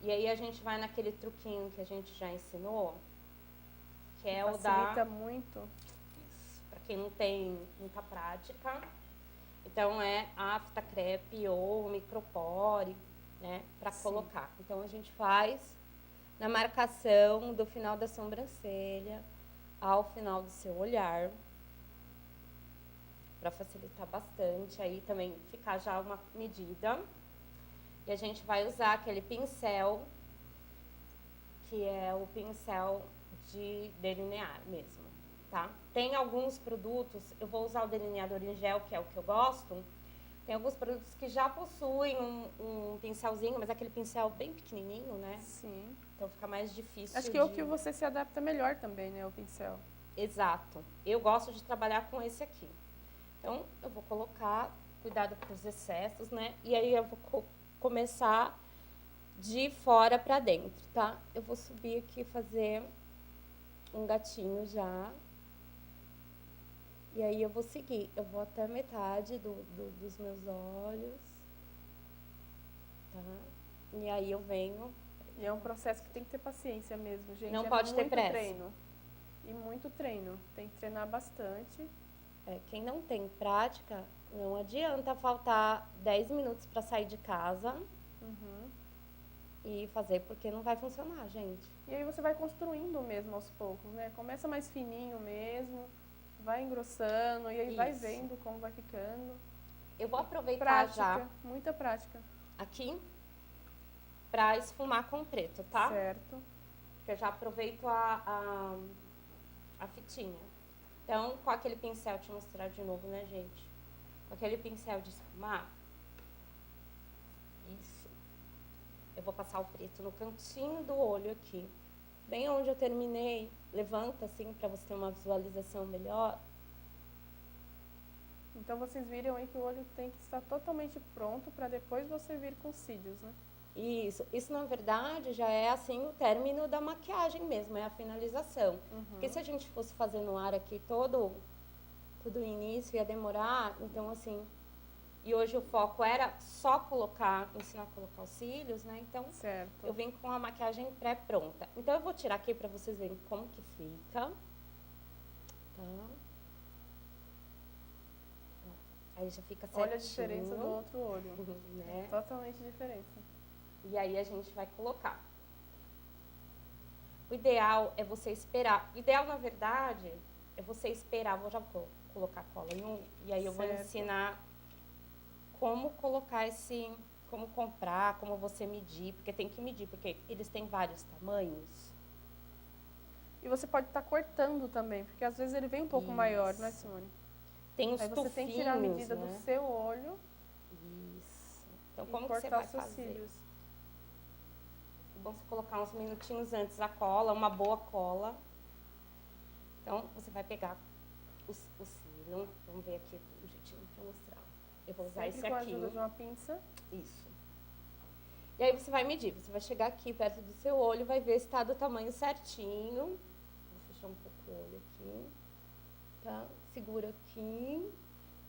Speaker 4: e aí a gente vai naquele truquinho que a gente já ensinou, que é o
Speaker 1: Facilita muito.
Speaker 4: para quem não tem muita prática. Então, é a fita crepe ou o micropore, né, para colocar. Então, a gente faz na marcação do final da sobrancelha ao final do seu olhar, para facilitar bastante, aí também ficar já uma medida. E a gente vai usar aquele pincel, que é o pincel de delinear mesmo, tá? Tem alguns produtos, eu vou usar o delineador em gel, que é o que eu gosto. Tem alguns produtos que já possuem um pincelzinho, mas aquele pincel bem pequenininho, né?
Speaker 1: Sim.
Speaker 4: Então fica mais difícil.
Speaker 1: Acho que é o que você se adapta melhor também, né? O pincel.
Speaker 4: Exato. Eu gosto de trabalhar com esse aqui. Então, eu vou colocar, cuidado com os excessos, né? E aí eu vou começar de fora para dentro, tá? Eu vou subir aqui e fazer um gatinho já. E aí eu vou seguir. Eu vou até a metade dos meus olhos. Tá? E aí eu venho.
Speaker 1: E é um processo que tem que ter paciência mesmo, gente.
Speaker 4: Não
Speaker 1: é
Speaker 4: pode ter
Speaker 1: muito
Speaker 4: pressa.
Speaker 1: treino. E muito treino. Tem que treinar bastante.
Speaker 4: Quem não tem prática, não adianta faltar 10 minutos para sair de casa e fazer, porque não vai funcionar, gente.
Speaker 1: E aí você vai construindo mesmo aos poucos, né? Começa mais fininho mesmo, vai engrossando e aí vai
Speaker 4: Isso.
Speaker 1: vendo como vai ficando.
Speaker 4: Eu vou aproveitar
Speaker 1: Prática,
Speaker 4: já
Speaker 1: muita prática.
Speaker 4: aqui para esfumar com preto, tá?
Speaker 1: Certo.
Speaker 4: Porque eu já aproveito a fitinha. Então, com aquele pincel, te mostrar de novo, né, gente? Com aquele pincel de esfumar, isso. Eu vou passar o preto no cantinho do olho aqui. Bem onde eu terminei, levanta assim para você ter uma visualização melhor.
Speaker 1: Então vocês viram aí que o olho tem que estar totalmente pronto para depois você vir com os cílios, né?
Speaker 4: Isso na verdade já é assim o término da maquiagem mesmo, é a finalização. Porque se a gente fosse fazer no ar aqui todo o início ia demorar, então assim, e hoje o foco era só ensinar a colocar os cílios, né? Então
Speaker 1: Certo.
Speaker 4: eu vim com a maquiagem pré-pronta. Então eu vou tirar aqui para vocês verem como que fica. Tá? Aí já fica certinho.
Speaker 1: Olha a diferença do outro olho.
Speaker 4: Né?
Speaker 1: Totalmente diferença.
Speaker 4: E aí a gente vai colocar. O ideal é você esperar. O ideal, na verdade, é você esperar. Já vou colocar cola em um. E aí eu vou ensinar como colocar como comprar, como você medir. Porque tem que medir, porque eles têm vários tamanhos.
Speaker 1: E você pode estar cortando também, porque às vezes ele vem um pouco
Speaker 4: Isso.
Speaker 1: maior, né, Simone?
Speaker 4: Tem os
Speaker 1: Aí você tem que tirar a
Speaker 4: tufinhos,
Speaker 1: medida
Speaker 4: né?
Speaker 1: do seu olho
Speaker 4: Isso. Então,
Speaker 1: e
Speaker 4: como que você
Speaker 1: cortar
Speaker 4: vai
Speaker 1: os seus
Speaker 4: fazer?
Speaker 1: cílios.
Speaker 4: É bom você colocar uns minutinhos antes a cola, uma boa cola. Então, você vai pegar o cílio. Vamos ver aqui um jeitinho pra mostrar. Eu vou usar
Speaker 1: Sempre
Speaker 4: esse
Speaker 1: com a
Speaker 4: aqui.
Speaker 1: ajuda de uma pinça.
Speaker 4: Isso. E aí você vai medir. Você vai chegar aqui perto do seu olho, vai ver se está do tamanho certinho. Vou fechar um pouco o olho aqui. Tá? Segura aqui.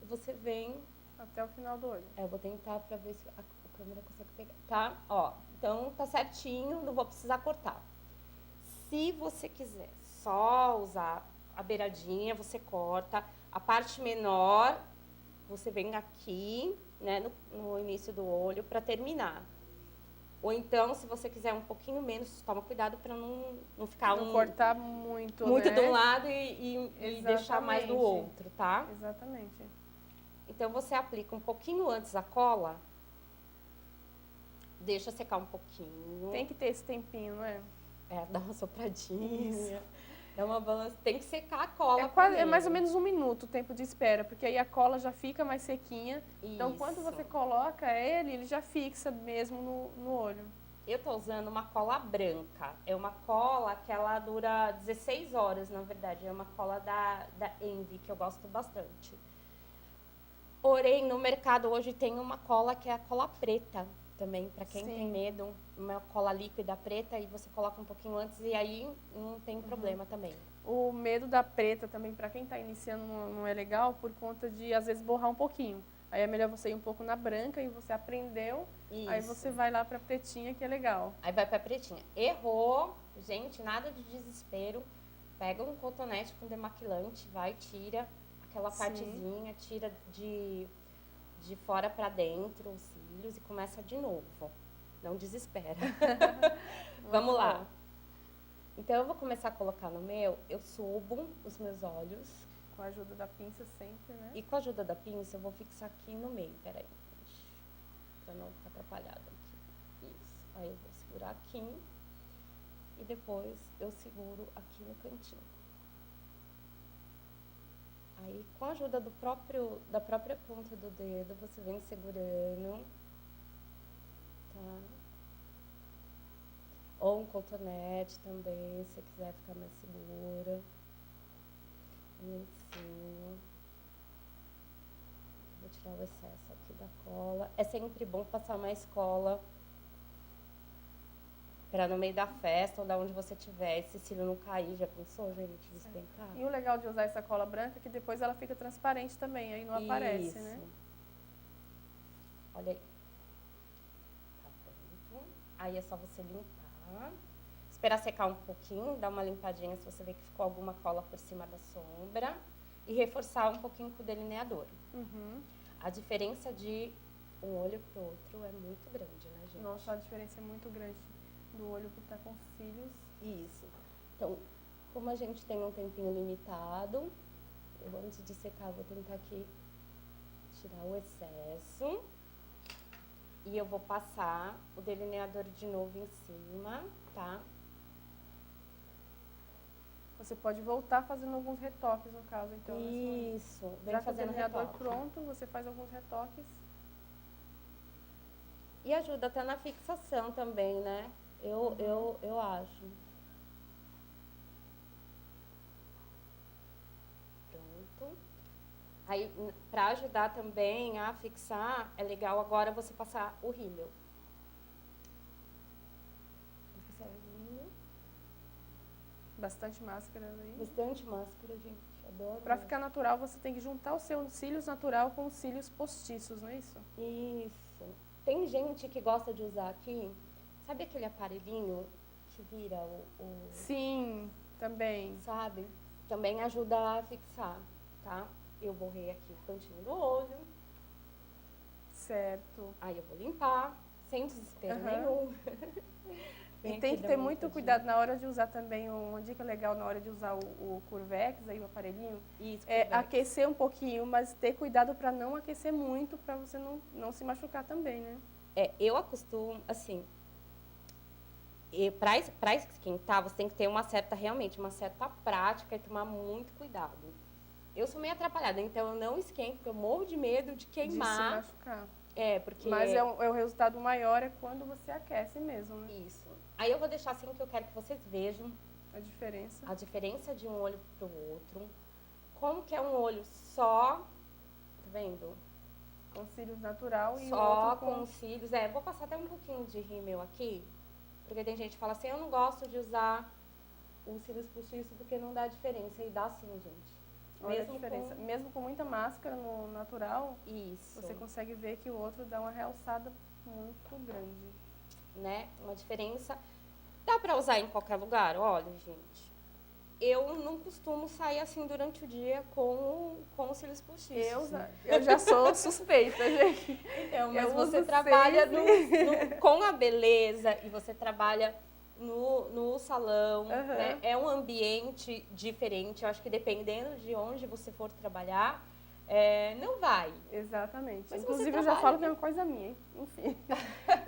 Speaker 4: E você vem...
Speaker 1: Até o final do olho.
Speaker 4: Eu vou tentar pra ver se a câmera consegue pegar. Tá? Ó, então tá certinho, não vou precisar cortar. Se você quiser só usar a beiradinha, você corta. A parte menor, você vem aqui, né, no início do olho para terminar. Ou então, se você quiser um pouquinho menos, toma cuidado para não ficar
Speaker 1: Não cortar muito,
Speaker 4: muito
Speaker 1: né?
Speaker 4: de um lado e deixar mais do
Speaker 1: Exatamente.
Speaker 4: outro, tá?
Speaker 1: Exatamente.
Speaker 4: Então, você aplica um pouquinho antes a cola, deixa secar um pouquinho.
Speaker 1: Tem que ter esse tempinho, não é?
Speaker 4: Dá uma sopradinha, dá uma balança. Tem que secar a cola
Speaker 1: É mais ou menos 1 minuto o tempo de espera, porque aí a cola já fica mais sequinha. Então, quando
Speaker 4: Isso.
Speaker 1: você coloca ele já fixa mesmo no olho.
Speaker 4: Eu tô usando uma cola branca. É uma cola que ela dura 16 horas, na verdade. É uma cola da Envy, que eu gosto bastante. Porém, no mercado hoje tem uma cola que é a cola preta também, para quem
Speaker 1: Sim.
Speaker 4: tem medo. Uma cola líquida preta e você coloca um pouquinho antes e aí não tem problema também.
Speaker 1: O medo da preta também, para quem está iniciando, não é legal por conta de, às vezes, borrar um pouquinho. Aí é melhor você ir um pouco na branca e você aprendeu, aí
Speaker 4: Isso.
Speaker 1: você vai lá para a pretinha, que é legal.
Speaker 4: Aí vai pra pretinha. Errou, gente, nada de desespero. Pega um cotonete com demaquilante, vai, tira aquela
Speaker 1: Sim.
Speaker 4: partezinha, tira de fora pra dentro os cílios e começa de novo. Não desespera. Vamos lá.
Speaker 1: bom.
Speaker 4: Então, eu vou começar a colocar no meu, eu subo os meus olhos
Speaker 1: Com a ajuda da pinça sempre, né?
Speaker 4: e com a ajuda da pinça eu vou fixar aqui no meio. Peraí, pra não ficar atrapalhado aqui. Isso. Aí eu vou segurar aqui e depois eu seguro aqui no cantinho. Aí, com a ajuda da própria ponta do dedo, você vem segurando, tá? Ou um cotonete também, se você quiser ficar mais segura. Um lencinho. Vou tirar o excesso aqui da cola. É sempre bom passar mais cola para no meio da festa ou da onde você estiver, esse cílio não cair. Já pensou, gente? Despencar?
Speaker 1: E o legal de usar essa cola branca é que depois ela fica transparente também, aí não aparece, né?
Speaker 4: Isso. Olha aí. Tá pronto. Aí é só você limpar. Esperar secar um pouquinho, dar uma limpadinha se você ver que ficou alguma cola por cima da sombra. E reforçar um pouquinho com o delineador.
Speaker 1: Uhum.
Speaker 4: A diferença de um olho pro outro é muito grande, né, gente?
Speaker 1: Nossa, a diferença é muito grande do olho que tá com cílios.
Speaker 4: Isso. Então, como a gente tem um tempinho limitado, eu antes de secar vou tentar aqui tirar o excesso. E eu vou passar o delineador de novo em cima, tá?
Speaker 1: Você pode voltar fazendo alguns retoques, no caso, então. né, Simone?
Speaker 4: Isso. Vem
Speaker 1: Já com o
Speaker 4: fazendo
Speaker 1: delineador
Speaker 4: retoque.
Speaker 1: pronto, você faz alguns retoques.
Speaker 4: E ajuda até na fixação também, né? Eu acho. Pronto. Aí, pra ajudar também a fixar, é legal agora você passar o rímel. Vou passar o rímel.
Speaker 1: Bastante máscara aí.
Speaker 4: Bastante máscara, gente. Adoro.
Speaker 1: Pra ficar natural, você tem que juntar os seus cílios natural com os cílios postiços, não é isso?
Speaker 4: Isso. Tem gente que gosta de usar aqui, sabe aquele aparelhinho que vira
Speaker 1: Sim, também.
Speaker 4: sabe? Também ajuda a fixar, tá? Eu borrei aqui o cantinho do olho,
Speaker 1: Certo.
Speaker 4: aí eu vou limpar, sem desespero
Speaker 1: Aham.
Speaker 4: nenhum. Vem
Speaker 1: E tem
Speaker 4: aqui,
Speaker 1: que
Speaker 4: dá
Speaker 1: ter
Speaker 4: uma
Speaker 1: muito
Speaker 4: limpadinha.
Speaker 1: cuidado na hora de usar também, uma dica legal na hora de usar o Curvex, aí o aparelhinho,
Speaker 4: Isso,
Speaker 1: é
Speaker 4: conversa.
Speaker 1: aquecer um pouquinho, mas ter cuidado para não aquecer muito, para você não se machucar também, né?
Speaker 4: Eu acostumo, assim, para esquentar, você tem que ter realmente uma certa prática e tomar muito cuidado. Eu sou meio atrapalhada, então eu não esquento, porque eu morro de medo de
Speaker 1: De se
Speaker 4: queimar.
Speaker 1: machucar.
Speaker 4: Porque...
Speaker 1: Mas o resultado maior é quando você aquece mesmo, né?
Speaker 4: Isso. Aí eu vou deixar assim que eu quero que vocês vejam
Speaker 1: A diferença.
Speaker 4: a diferença de um olho pro outro. Como que é um olho só, tá vendo?
Speaker 1: Com cílios natural e o
Speaker 4: Só
Speaker 1: outro
Speaker 4: com os cílios. Vou passar até um pouquinho de rímel aqui, porque tem gente que fala assim, eu não gosto de usar os cílios postiços porque não dá diferença. E dá sim, gente.
Speaker 1: Olha
Speaker 4: Mesmo
Speaker 1: a diferença.
Speaker 4: com-
Speaker 1: Mesmo com muita máscara no natural,
Speaker 4: Isso.
Speaker 1: você consegue ver que o outro dá uma realçada muito grande.
Speaker 4: Né? Uma diferença. Dá pra usar em qualquer lugar? Olha, gente. Eu não costumo sair assim durante o dia com os cílios postiços.
Speaker 1: Eu já sou suspeita, gente.
Speaker 4: Então, mas
Speaker 1: eu
Speaker 4: você
Speaker 1: uso
Speaker 4: trabalha
Speaker 1: sempre.
Speaker 4: com a beleza e você trabalha no salão,
Speaker 1: Aham.
Speaker 4: né? É um ambiente diferente. Eu acho que dependendo de onde você for trabalhar, não vai.
Speaker 1: Exatamente.
Speaker 4: Mas você
Speaker 1: Inclusive, eu já
Speaker 4: trabalha,
Speaker 1: falo que
Speaker 4: né?
Speaker 1: é uma coisa minha, hein? Enfim.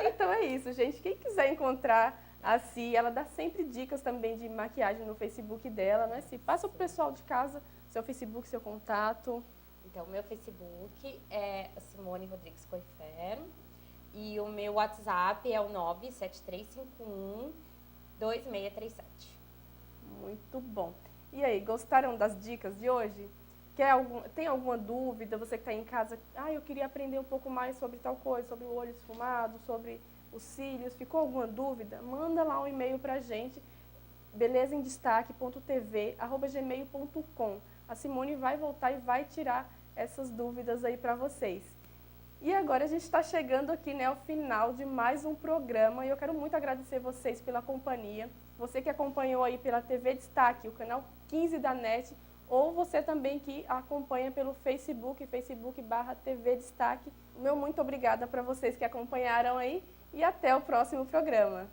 Speaker 1: Então é isso, gente. Quem quiser encontrar a Si, ela dá sempre dicas também de maquiagem no Facebook dela, né, Si? Passa pro pessoal de casa, seu Facebook, seu contato.
Speaker 4: Então, meu Facebook é Simone Rodrigues Coifer e o meu WhatsApp é o 973512637.
Speaker 1: Muito bom. E aí, gostaram das dicas de hoje? Tem alguma dúvida? Você que está em casa, eu queria aprender um pouco mais sobre tal coisa, sobre o olho esfumado, sobre os cílios. Ficou alguma dúvida? Manda lá um e-mail para a gente, belezaemdestaque.tv@gmail.com. A Simone vai voltar e vai tirar essas dúvidas aí para vocês. E agora a gente está chegando aqui, né, ao final de mais um programa e eu quero muito agradecer vocês pela companhia. Você que acompanhou aí pela TV Destaque, o canal 15 da NET, ou você também que acompanha pelo Facebook, facebook.com/TV Destaque. Meu muito obrigada para vocês que acompanharam aí e até o próximo programa.